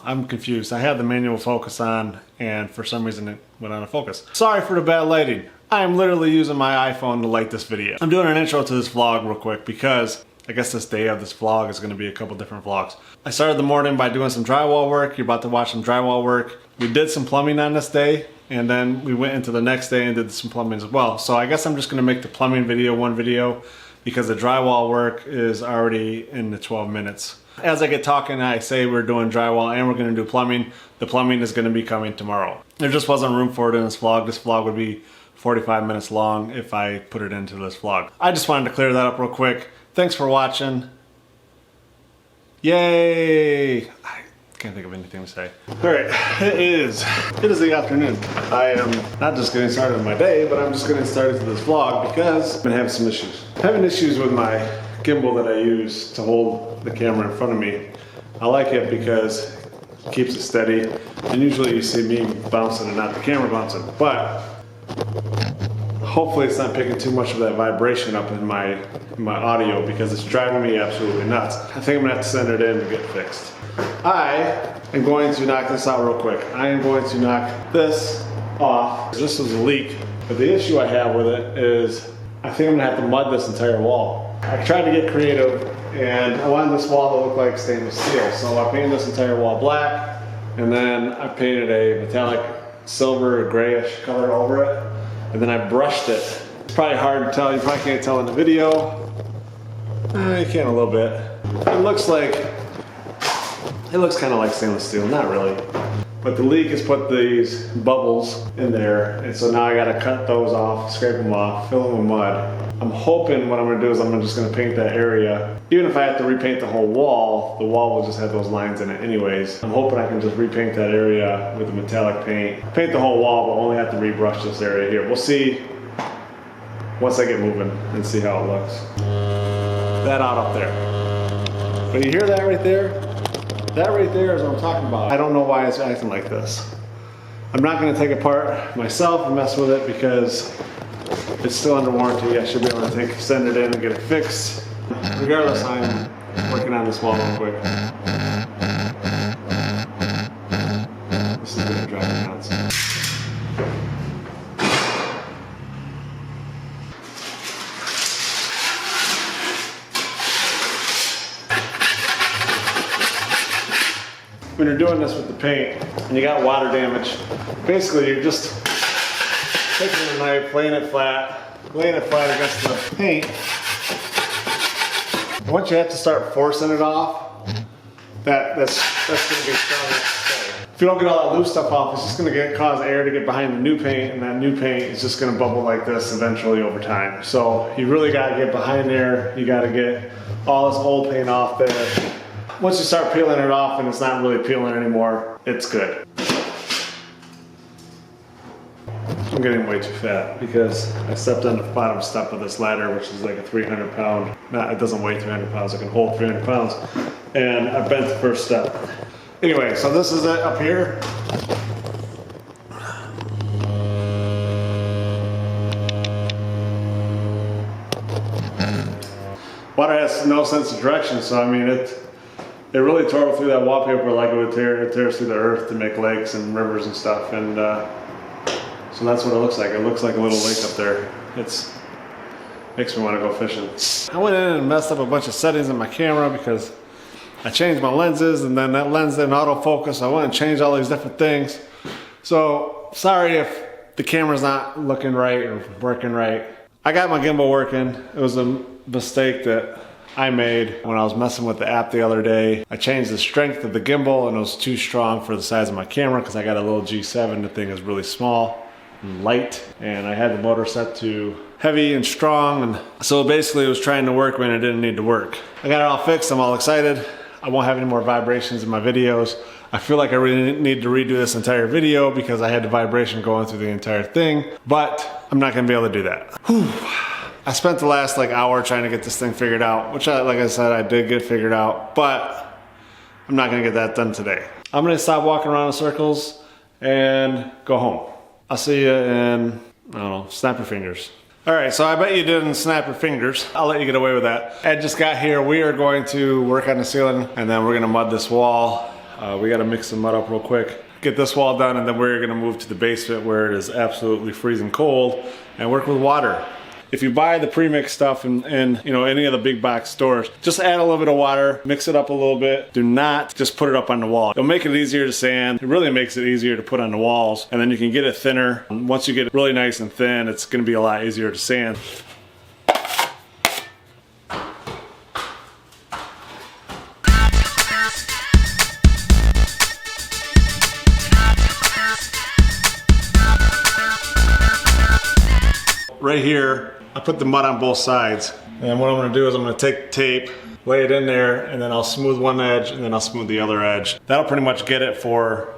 I'm confused. I had the manual focus on and for some reason it went out of focus. Sorry for the bad lighting. I am literally using my iPhone to light this video. I'm doing an intro to this vlog real quick because I guess this day of this vlog is going to be a couple different vlogs. I started the morning by doing some drywall work. You're about to watch some drywall work. We did some plumbing on this day, and then we went into the next day and did some plumbing as well. So I guess I'm just going to make the plumbing video one video because the drywall work is already in the 12 minutes. As I get talking, I say we're doing drywall and we're going to do plumbing. The plumbing is going to be coming tomorrow. There just wasn't room for it in this vlog. This vlog would be 45 minutes long if I put it into this vlog. I just wanted to clear that up real quick. Thanks for watching. Yay! I can't think of anything to say. Alright, it is the afternoon. I am not just getting started with my day, but I'm just getting started to this vlog because I've been having some issues. I'm having issues with my gimbal that I use to hold the camera in front of me. I like it because it keeps it steady, and usually you see me bouncing and not the camera bouncing, but hopefully it's not picking too much of that vibration up in my audio because it's driving me absolutely nuts. I think I'm gonna have to send it in to get fixed. I am going to knock this out real quick. I am going to knock this off. This was a leak, but the issue I have with it is I think I'm gonna have to mud this entire wall. I tried to get creative and I wanted this wall to look like stainless steel, so I painted this entire wall black and then I painted a metallic silver grayish color over it. And then I brushed it. It's probably hard to tell, you probably can't tell in the video. You can a little bit. It looks kind of like stainless steel, not really. But the leak has put these bubbles in there, and so now I gotta cut those off, scrape them off, fill them with mud. I'm hoping what I'm gonna do is I'm just gonna paint that area. Even if I have to repaint the whole wall, the wall will just have those lines in it anyways. I'm hoping I can just repaint that area with the metallic paint. Paint the whole wall, but only have to rebrush this area here. We'll see once I get moving and see how it looks. That out up there. But you hear that right there? That right there is what I'm talking about. I don't know why it's acting like this. I'm not gonna take it apart myself and mess with it because it's still under warranty. I should be able to send it in and get it fixed. Regardless, I'm working on this wall real quick. This is gonna drive me nuts. When you're doing this with the paint and you got water damage, basically you're just taking the knife, laying it flat against the paint. And once you have to start forcing it off, that's gonna get started. If you don't get all that loose stuff off, it's just gonna cause air to get behind the new paint, and that new paint is just gonna bubble like this eventually over time. So you really gotta get behind there. You gotta get all this old paint off there. Once you start peeling it off and it's not really peeling anymore, it's good. I'm getting way too fat because I stepped on the bottom step of this ladder, which is like a 300 pound, it doesn't weigh 300 pounds, it can hold 300 pounds. And I bent the first step. Anyway, so this is it up here. Water has no sense of direction, so I mean, it really tore through that wallpaper like it would tear. It tears through the earth to make lakes and rivers and stuff, and so that's what it looks like. It looks like a little lake up there. Makes me want to go fishing. I went in and messed up a bunch of settings in my camera because I changed my lenses, and then that lens didn't autofocus. I went and changed all these different things. So sorry if the camera's not looking right or working right. I got my gimbal working. It was a mistake that I made when I was messing with the app the other day. I changed the strength of the gimbal and it was too strong for the size of my camera because I got a little G7. The thing is really small and light, and I had the motor set to heavy and strong, and so basically it was trying to work when it didn't need to work. I got it all fixed. I'm all excited. I won't have any more vibrations in my videos. I feel like I really need to redo this entire video because I had the vibration going through the entire thing, but I'm not gonna be able to do that. Whew. I spent the last hour trying to get this thing figured out, which like I said, I did get figured out, but I'm not gonna get that done today. I'm gonna stop walking around in circles and go home. I'll see you in, I don't know, snap your fingers. All right, so I bet you didn't snap your fingers. I'll let you get away with that. Ed just got here. We are going to work on the ceiling and then we're gonna mud this wall. We got to mix the mud up real quick. Get this wall done, and then we're gonna move to the basement where it is absolutely freezing cold and work with water. If you buy the pre-mix stuff in you know, any of the big box stores, just add a little bit of water, mix it up a little bit. Do not just put it up on the wall. It'll make it easier to sand. It really makes it easier to put on the walls, and then you can get it thinner. Once you get it really nice and thin, it's gonna be a lot easier to sand. Right here, I put the mud on both sides. And what I'm gonna do is I'm gonna take tape, lay it in there, and then I'll smooth one edge, and then I'll smooth the other edge. That'll pretty much get it for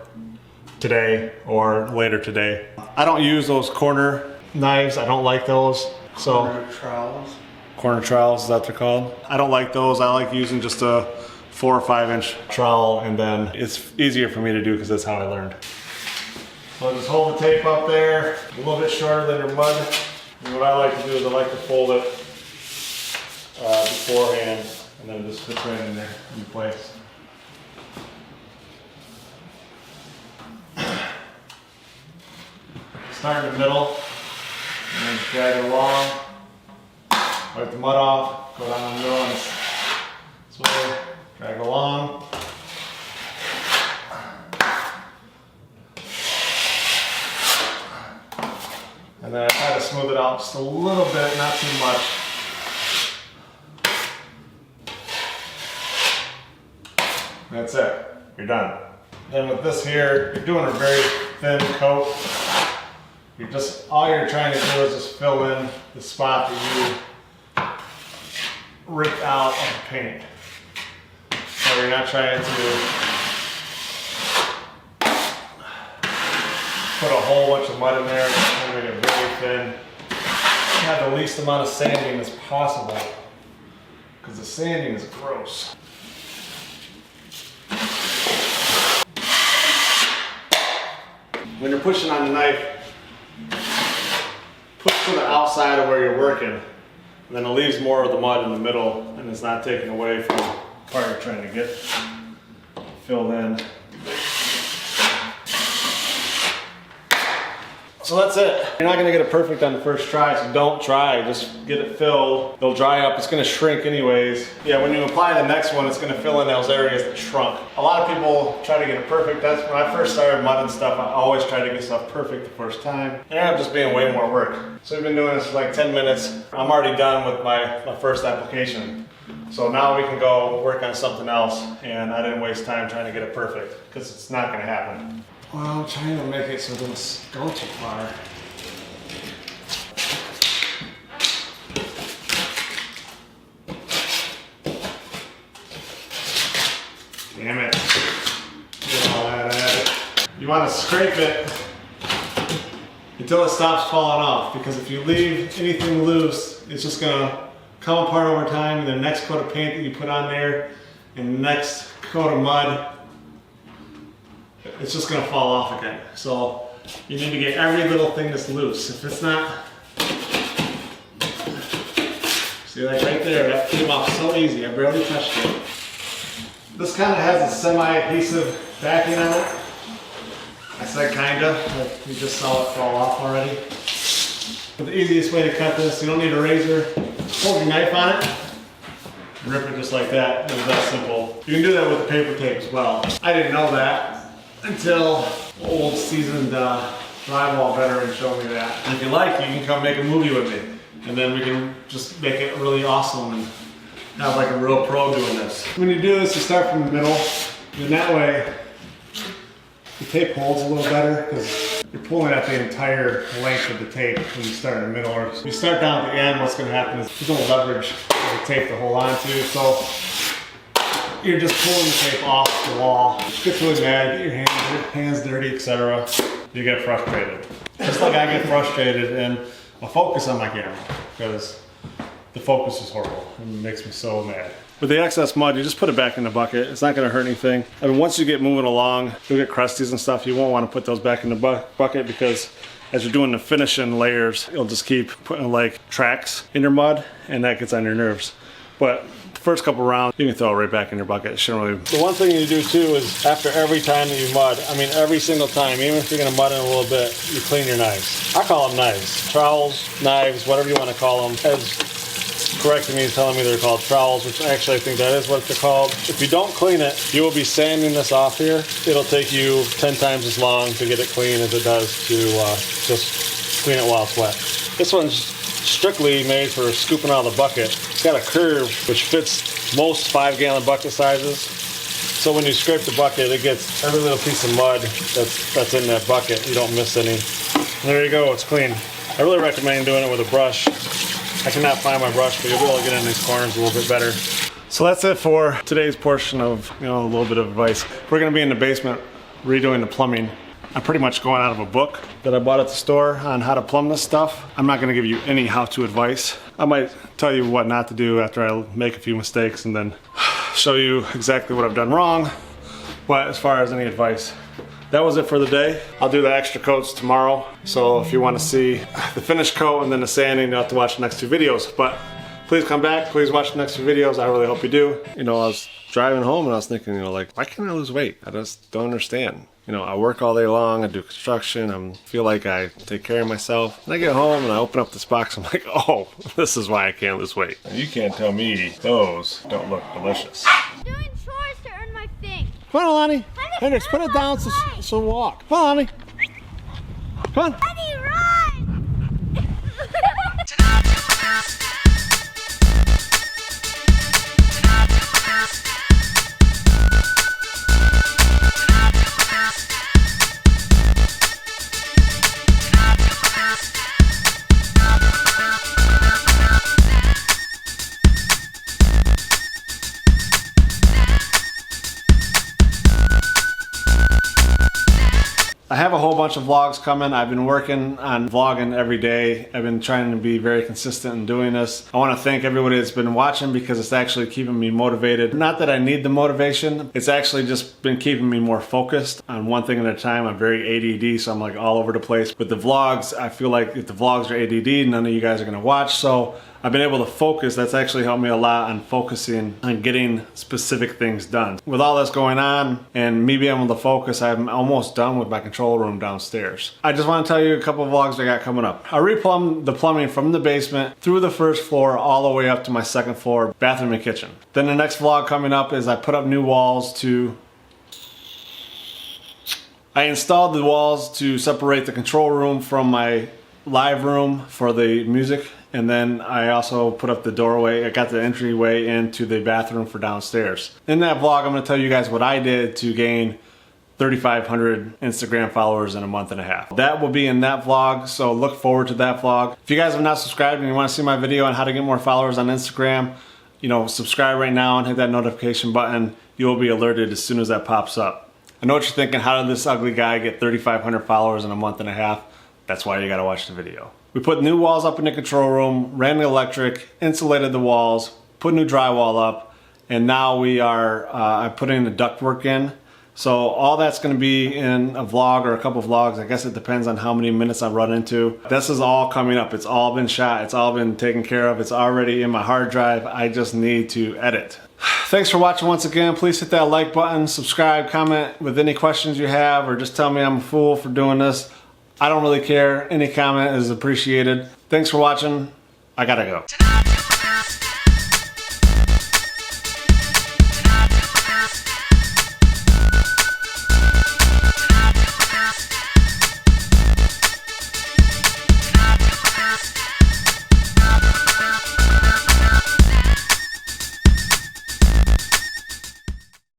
today or later today. I don't use those corner knives. I don't like those. So Corner trowels. Corner trowels, is that what they're called? I don't like those. I like using just a 4 or 5 inch trowel, and then it's easier for me to do because that's how I learned. So just hold the tape up there, a little bit shorter than your mud. And what I like to do is I like to fold it beforehand, and then it just fits right in there in place. Start in the middle, and then drag it along. Wipe the mud off, go down the middle and this way, drag along. And then I try to smooth it out just a little bit, not too much. That's it, you're done. Then with this here, you're doing a very thin coat. All you're trying to do is just fill in the spot that you ripped out of the paint. So you're not trying to put a whole bunch of mud in there, just make it very thin. Have the least amount of sanding as possible, because the sanding is gross. When you're pushing on the knife, push to the outside of where you're working, and then it leaves more of the mud in the middle, and it's not taken away from the part you're trying to get filled in. So that's it. You're not gonna get it perfect on the first try, so don't try. Just get it filled. It'll dry up. It's gonna shrink anyways. Yeah, when you apply the next one, it's gonna fill in those areas that shrunk. A lot of people try to get it perfect. That's when I first started mud and stuff. I always try to get stuff perfect the first time. It ended up just being way more work. So we've been doing this for like 10 minutes. I'm already done with my first application. So now we can go work on something else, and I didn't waste time trying to get it perfect, because it's not gonna happen. Well, I'm trying to make it so it doesn't go too far. Damn it. Get all that added. You want to scrape it until it stops falling off, because if you leave anything loose, it's just going to come apart over time, and the next coat of paint that you put on there, and the next coat of mud, it's just gonna fall off again. So you need to get every little thing that's loose. If it's not, see, like right there, that came off so easy. I barely touched it. This kind of has a semi-adhesive backing on it. I said kinda, like you just saw it fall off already. But the easiest way to cut this, you don't need a razor. Hold your knife on it and rip it just like that. It was that simple. You can do that with the paper tape as well. I didn't know that until old seasoned drywall veteran showed me that. And if you like, you can come make a movie with me, and then we can just make it really awesome and have like a real pro doing this. When you do this, you start from the middle, and that way the tape holds a little better, because you're pulling at the entire length of the tape when you start in the middle. Or if you start down at the end, what's going to happen is there's no leverage for the tape to hold on to. So you're just pulling the tape off the wall. It gets really mad, get your hands dirty, etc. You get frustrated. Just like I get frustrated, and I'll focus on my camera, because the focus is horrible. It makes me so mad. With the excess mud, you just put it back in the bucket. It's not gonna hurt anything. I mean, once you get moving along, you'll get crusties and stuff. You won't wanna put those back in the bucket, because as you're doing the finishing layers, you'll just keep putting like tracks in your mud, and that gets on your nerves. But first couple rounds, you can throw it right back in your bucket. It shouldn't really. The one thing you do too is after every time that you mud, I mean every single time, even if you're gonna mud in a little bit, you clean your knives. I call them knives. Trowels, knives, whatever you want to call them. As correcting me, telling me they're called trowels, which actually I think that is what they're called. If you don't clean it, you will be sanding this off here. It'll take you 10 times as long to get it clean as it does to just clean it while it's wet. This one's strictly made for scooping out of the bucket. It's got a curve which fits most 5-gallon bucket sizes. So when you scrape the bucket, it gets every little piece of mud that's in that bucket. You don't miss any. And there you go, it's clean. I really recommend doing it with a brush. I cannot find my brush, but you'll be able to get in these corners a little bit better. So that's it for today's portion of, a little bit of advice. We're gonna be in the basement redoing the plumbing. I'm pretty much going out of a book that I bought at the store on how to plumb this stuff. I'm not gonna give you any how-to advice. I might tell you what not to do after I make a few mistakes and then show you exactly what I've done wrong. But as far as any advice, that was it for the day. I'll do the extra coats tomorrow. So if you wanna see the finished coat and then the sanding, you'll have to watch the next 2 videos. But please come back, please watch the next 2 videos. I really hope you do. I was driving home and I was thinking, like, why can't I lose weight? I just don't understand. I work all day long, I do construction, I feel like I take care of myself. And I get home and I open up this box, I'm like, oh, this is why I can't lose weight. And you can't tell me those don't look delicious. I'm doing chores to earn my thing. Come on, Lonnie. Hendrix, put it down so walk. Come on, Lonnie. Come on. Daddy, run! I have a whole bunch of vlogs coming. I've been working on vlogging every day. I've been trying to be very consistent in doing this. I want to thank everybody that's been watching because it's actually keeping me motivated. Not that I need the motivation, it's actually just been keeping me more focused on one thing at a time. I'm very ADD, so I'm like all over the place. With the vlogs, I feel like if the vlogs are ADD, none of you guys are gonna watch. So I've been able to focus. That's actually helped me a lot on focusing on getting specific things done. With all this going on and me being able to focus, I'm almost done with my control room downstairs. I just want to tell you a couple of vlogs I got coming up. I replumbed the plumbing from the basement through the first floor all the way up to my second floor bathroom and kitchen. Then the next vlog coming up is I put up new walls to I installed the walls to separate the control room from my live room for the music, and then I also put up the doorway. I got the entryway into the bathroom for downstairs. In that vlog, I'm going to tell you guys what I did to gain 3,500 Instagram followers in a month and a half. That will be in that vlog, so look forward to that vlog. If you guys have not subscribed and you want to see my video on how to get more followers on Instagram, subscribe right now and hit that notification button. You'll be alerted as soon as that pops up. I know what you're thinking, how did this ugly guy get 3,500 followers in a month and a half? That's why you gotta watch the video. We put new walls up in the control room, ran the electric, insulated the walls, put new drywall up, and now we are I'm putting the ductwork in. So all that's gonna be in a vlog or a couple of vlogs. I guess it depends on how many minutes I run into. This is all coming up. It's all been shot. It's all been taken care of. It's already in my hard drive. I just need to edit. Thanks for watching once again. Please hit that like button, subscribe, comment with any questions you have, or just tell me I'm a fool for doing this. I don't really care. Any comment is appreciated. Thanks for watching. I gotta go.